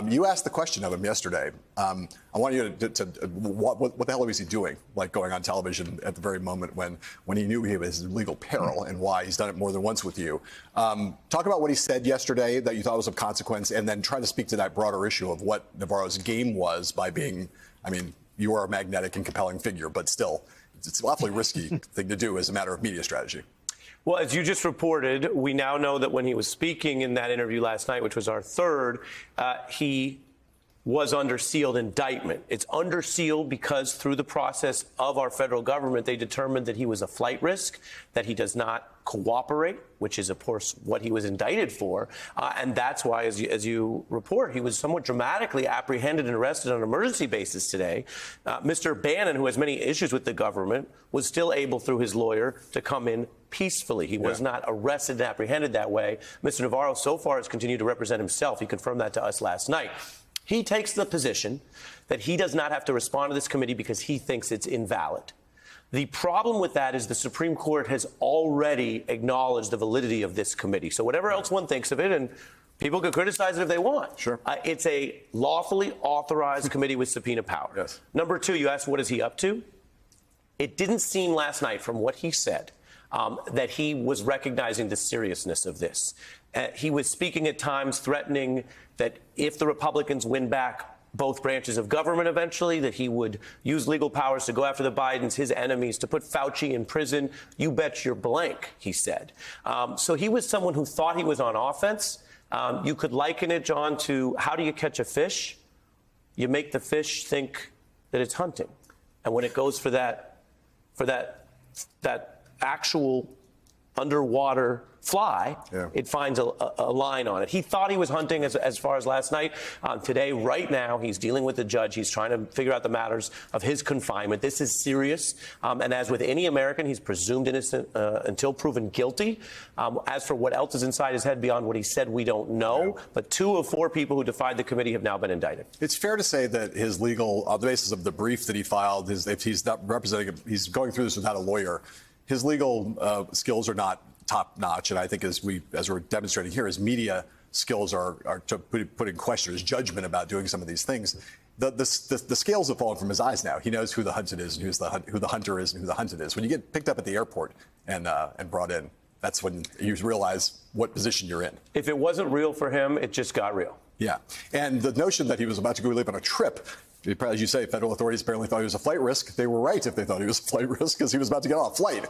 You asked the question of him yesterday. I want you to what the hell was he doing, like going on television at the very moment when he knew he was in legal peril, and why he's done it more than once with you. Talk about what he said yesterday that you thought was of consequence, and then try to speak to that broader issue of what Navarro's game was by being, I mean, you are a magnetic and compelling figure, but still, it's an awfully risky thing to do as a matter of media strategy. Well, as you just reported, we now know that when he was speaking in that interview last night, which was our third, he was under sealed indictment. It's under seal because through the process of our federal government, they determined that he was a flight risk, that he does not cooperate, which is, of course, what he was indicted for. And that's why, as you report, he was somewhat dramatically apprehended and arrested on an emergency basis today. Mr. Bannon, who has many issues with the government, was still able, through his lawyer, to come in peacefully. He was not arrested and apprehended that way. Mr. Navarro so far has continued to represent himself. He confirmed that to us last night. He takes the position that he does not have to respond to this committee because he thinks it's invalid. The problem with that is the Supreme Court has already acknowledged the validity of this committee. So whatever else one thinks of it, and people can criticize it if they want. Sure. It's a lawfully authorized committee with subpoena power. Yes. Number two, you asked what is he up to? It didn't seem last night from what he said that he was recognizing the seriousness of this. He was speaking at times threatening that if the Republicans win back both branches of government eventually, that he would use legal powers to go after the Bidens, his enemies, to put Fauci in prison. You bet your blank, he said. So he was someone who thought he was on offense. You could liken it, John, to how do you catch a fish? You make the fish think that it's hunting. And when it goes for that actual underwater fly, it finds a line on it. He thought he was hunting as far as last night. Today, right now, he's dealing with the judge. He's trying to figure out the matters of his confinement. This is serious. And as with any American, he's presumed innocent until proven guilty. As for what else is inside his head beyond what he said, we don't know. But 2 of 4 people who defied the committee have now been indicted. It's fair to say that his legal, on the basis of the brief that he filed, if he's not representing, he's going through this without a lawyer, his legal skills are not top notch, and I think as we're demonstrating here, his media skills are to put in question his judgment about doing some of these things. The scales have fallen from his eyes now. He knows who the hunted is and who the hunter is and who the hunted is. When you get picked up at the airport and brought in, that's when you realize what position you're in. If it wasn't real for him, it just got real. Yeah, and the notion that he was about to go live on a trip. As you say, federal authorities apparently thought he was a flight risk. They were right if they thought he was a flight risk because he was about to get on a flight.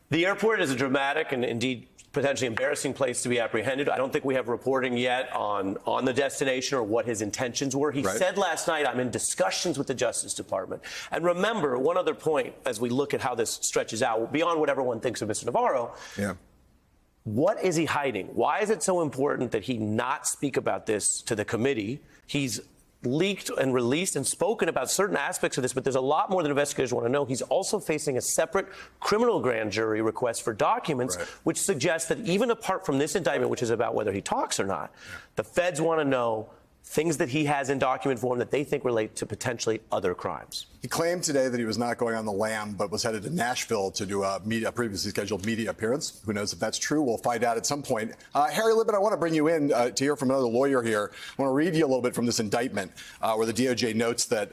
The airport is a dramatic and indeed potentially embarrassing place to be apprehended. I don't think we have reporting yet on the destination or what his intentions were. He said last night, I'm in discussions with the Justice Department. And remember, one other point as we look at how this stretches out, beyond what everyone thinks of Mr. Navarro, what is he hiding? Why is it so important that he not speak about this to the committee? He's leaked and released and spoken about certain aspects of this, but there's a lot more that investigators want to know. He's also facing a separate criminal grand jury request for documents, which suggests that even apart from this indictment, which is about whether he talks or not, the feds want to know things that he has in document form that they think relate to potentially other crimes. He claimed today that he was not going on the lam, but was headed to Nashville to do a previously scheduled media appearance. Who knows if that's true? We'll find out at some point. Harry Litman, I want to bring you in to hear from another lawyer here. I want to read you a little bit from this indictment where the DOJ notes that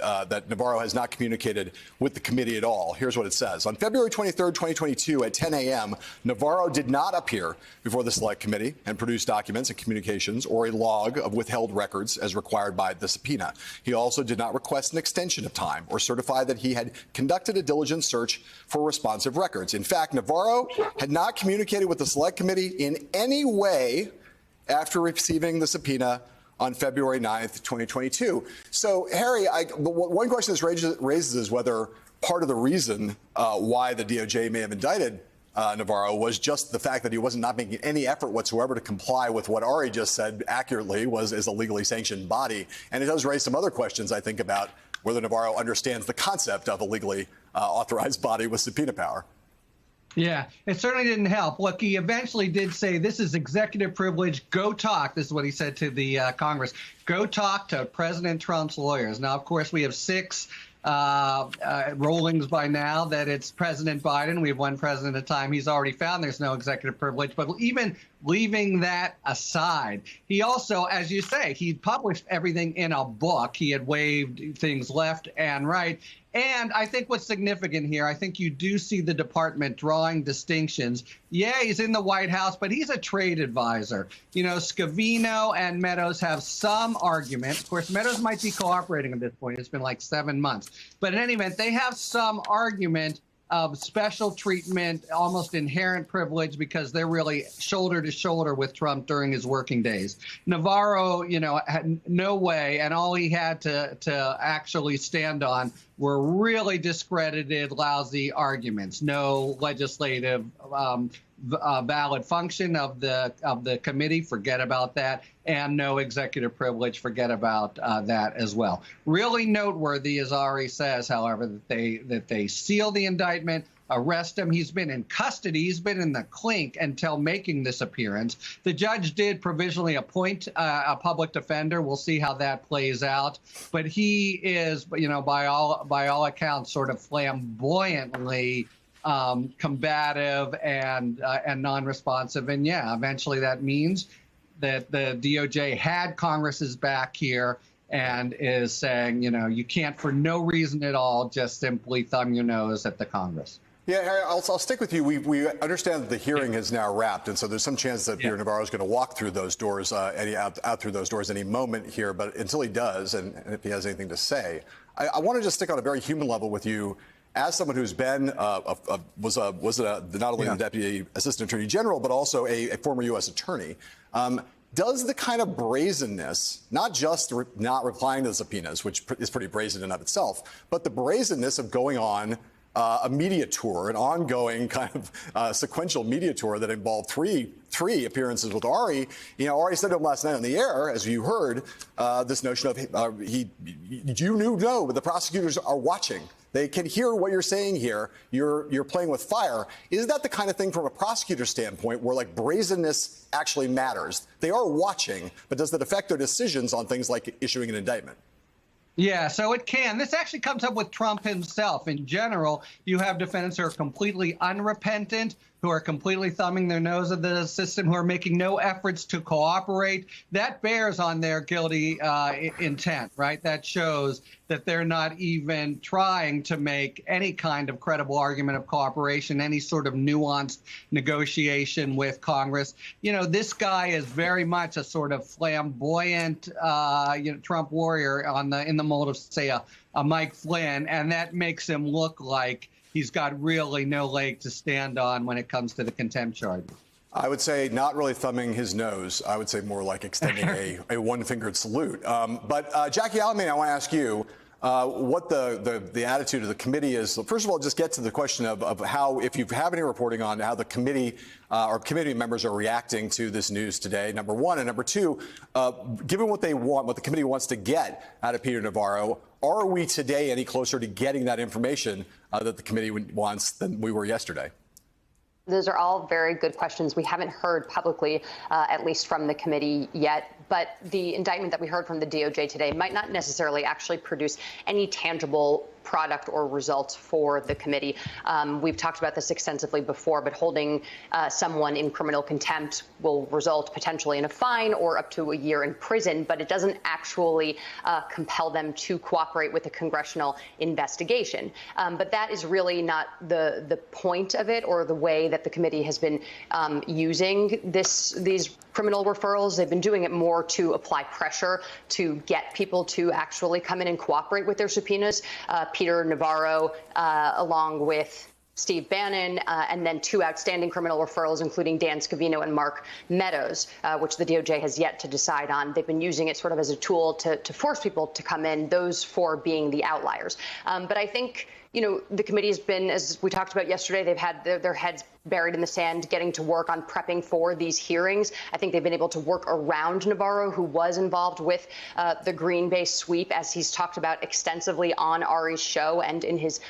Navarro has not communicated with the committee at all. Here's what it says. On February 23rd, 2022 at 10 a.m., Navarro did not appear before the Select Committee and produce documents and communications or a log of withheld records as required by the subpoena. He also did not request an extension of time or certify that he had conducted a diligent search for responsive records. In fact, Navarro had not communicated with the Select Committee in any way after receiving the subpoena on February 9th, 2022. So, Harry, one question this raises is whether part of the reason why the DOJ may have indicted Navarro was just the fact that he wasn't not making any effort whatsoever to comply with what Ari just said accurately is a legally sanctioned body. And it does raise some other questions, I think, about whether Navarro understands the concept of a legally authorized body with subpoena power. Yeah, it certainly didn't help. Look, he eventually did say, this is executive privilege. Go talk. This is what he said to the Congress. Go talk to President Trump's lawyers. Now, of course, we have 6 rulings by now that it's President Biden. We have one president at a time. He's already found there's no executive privilege. But even leaving that aside. He also, as you say, he published everything in a book. He had waived things left and right. And I think what's significant here, I think you do see the department drawing distinctions. Yeah, he's in the White House, but he's a trade advisor. You know, Scavino and Meadows have some argument. Of course, Meadows might be cooperating at this point. It's been like 7 months. But in any event, they have some argument of special treatment, almost inherent privilege, because they're really shoulder to shoulder with Trump during his working days. Navarro, you know, had no way, and all he had to actually stand on were really discredited, lousy arguments. No legislative valid function of the committee, forget about that, and no executive privilege, forget about that as well. Really noteworthy, as Ari says, however, that they seal the indictment, arrest him. He's been in custody. He's been in the clink until making this appearance. The judge did provisionally appoint a public defender. We'll see how that plays out. But he is, you know, by all accounts, sort of flamboyantly combative and non-responsive. And yeah, eventually that means that the DOJ had Congress's back here and is saying, you know, you can't for no reason at all just simply thumb your nose at the Congress. Yeah, Harry, I'll stick with you. We understand that the hearing has now wrapped, and so there's some chance that Peter Navarro is going to walk through those doors, out through those doors any moment here. But until he does, and if he has anything to say, I want to just stick on a very human level with you. As someone who's been not only the Deputy Assistant Attorney General, but also a former U.S. attorney, does the kind of brazenness, not just not replying to the subpoenas, which is pretty brazen in and of itself, but the brazenness of going on a media tour, an ongoing kind of sequential media tour that involved three appearances with Ari. You know, Ari said to him last night on the air, as you heard, this notion of the prosecutors are watching. They can hear what you're saying here. You're playing with fire. Is that the kind of thing from a prosecutor standpoint where like brazenness actually matters? They are watching, but does that affect their decisions on things like issuing an indictment? Yeah, so it can. This actually comes up with Trump himself. In general, you have defendants who are completely unrepentant, who are completely thumbing their nose at the system, who are making no efforts to cooperate. That bears on their guilty intent, right? That shows that they're not even trying to make any kind of credible argument of cooperation, any sort of nuanced negotiation with Congress. You know, this guy is very much a sort of flamboyant, Trump warrior in the mold of, say, a Mike Flynn, and that makes him look like he's got really no leg to stand on when it comes to the contempt charges. I would say not really thumbing his nose. I would say more like extending a one-fingered salute. But Jackie Alamany, I want to ask you what the attitude of the committee is. First of all, just get to the question of how, if you have any reporting on how the committee or committee members are reacting to this news today, number one. And number two, given what they want, what the committee wants to get out of Peter Navarro, are we today any closer to getting that information that the committee wants than we were yesterday? Those are all very good questions. We haven't heard publicly, at least from the committee yet, but the indictment that we heard from the DOJ today might not necessarily actually produce any tangible product or results for the committee. We've talked about this extensively before, but holding someone in criminal contempt will result potentially in a fine or up to a year in prison, but it doesn't actually compel them to cooperate with a congressional investigation. But that is really not the point of it or the way that the committee has been using these criminal referrals. They've been doing it more to apply pressure to get people to actually come in and cooperate with their subpoenas. Peter Navarro, along with Steve Bannon, and then two outstanding criminal referrals, including Dan Scavino and Mark Meadows, which the DOJ has yet to decide on. They've been using it sort of as a tool to force people to come in, those four being the outliers. But I think, you know, the committee has been, as we talked about yesterday, they've had their heads buried in the sand, getting to work on prepping for these hearings. I think they've been able to work around Navarro, who was involved with the Green Bay sweep, as he's talked about extensively on Ari's show and in his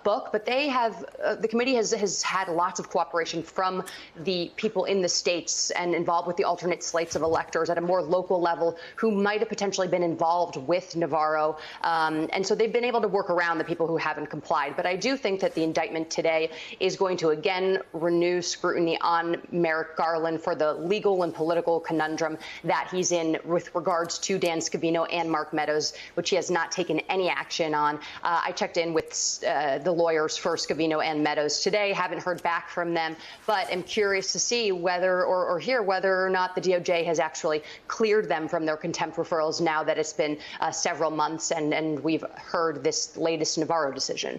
book. But they have, the committee has had lots of cooperation from the people in the states and involved with the alternate slates of electors at a more local level who might have potentially been involved with Navarro. And so they've been able to work around the people who haven't complied complied. But I do think that the indictment today is going to again renew scrutiny on Merrick Garland for the legal and political conundrum that he's in with regards to Dan Scavino and Mark Meadows, which he has not taken any action on. I checked in with the lawyers for Scavino and Meadows today, haven't heard back from them, but am curious to see whether or hear whether or not the DOJ has actually cleared them from their contempt referrals now that it's been several months and we've heard this latest Navarro decision.